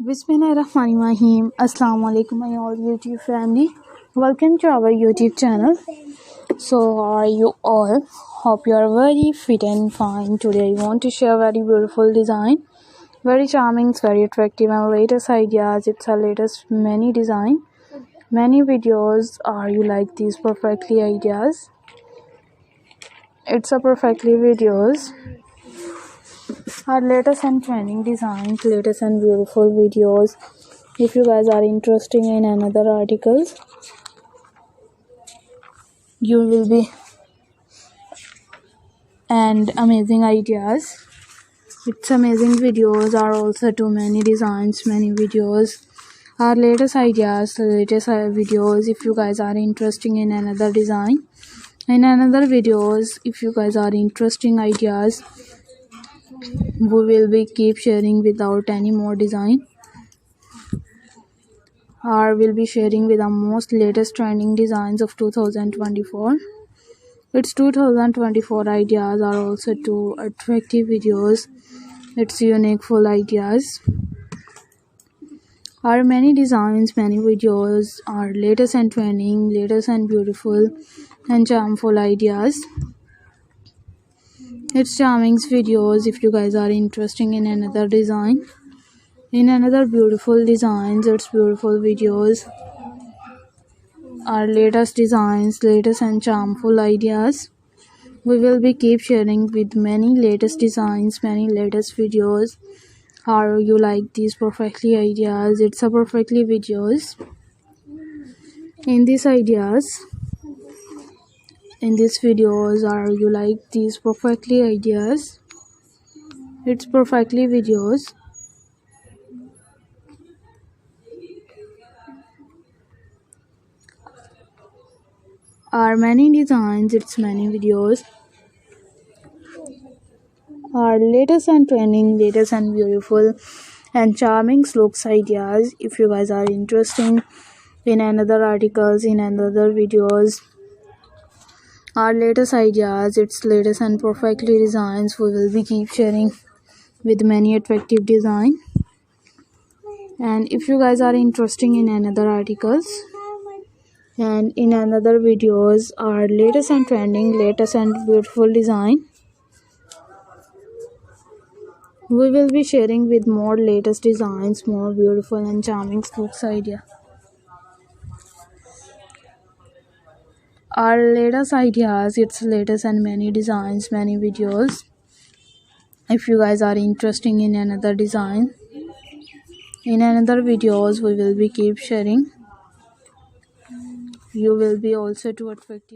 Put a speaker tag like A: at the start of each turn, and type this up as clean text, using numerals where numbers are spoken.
A: Bismillahirrahmanirrahim. Assalamu alaikum my all YouTube family. Welcome to our YouTube channel. So how are you all? Hope you are very fit and fine. Today I want to share very beautiful design. Very charming, very attractive and latest ideas. It's a latest many design. Many videos. Are you like these perfectly ideas? It's a perfectly videos. Our latest and trending designs, latest and beautiful videos. If you guys are interested in another articles, you will be and amazing ideas. It's amazing videos are also too many designs, many videos. Our latest ideas, latest videos. If you guys are interested in another design, in another videos, if you guys are interesting ideas, we will be keep sharing without any more design. Or will be sharing with the most latest trending designs of 2024. Its 2024 ideas are also two attractive videos. It's unique full ideas. Our many designs, many videos are latest and trending, latest and beautiful and charmful ideas. It's charming videos. If you guys are interested in another design, in another beautiful designs, it's beautiful videos. Our latest designs, latest and charmful ideas. We will be keep sharing with many latest designs, many latest videos. How you like these perfectly ideas? It's a perfectly videos. In these ideas, in these videos, are you like these perfectly ideas? It's perfectly videos. Are many designs, it's many videos. Our latest and trending, latest and beautiful and charming looks ideas. If you guys are interested in another articles, in another videos, our latest ideas, its latest and perfectly designs, we will be keep sharing with many attractive design. And if you guys are interested in another articles and in another videos, our latest and trending, latest and beautiful design, we will be sharing with more latest designs, more beautiful and charming looks idea. Our latest ideas, its latest and many designs, many videos. If you guys are interested in another design, in another videos, we will be keep sharing. You will be also too attractive.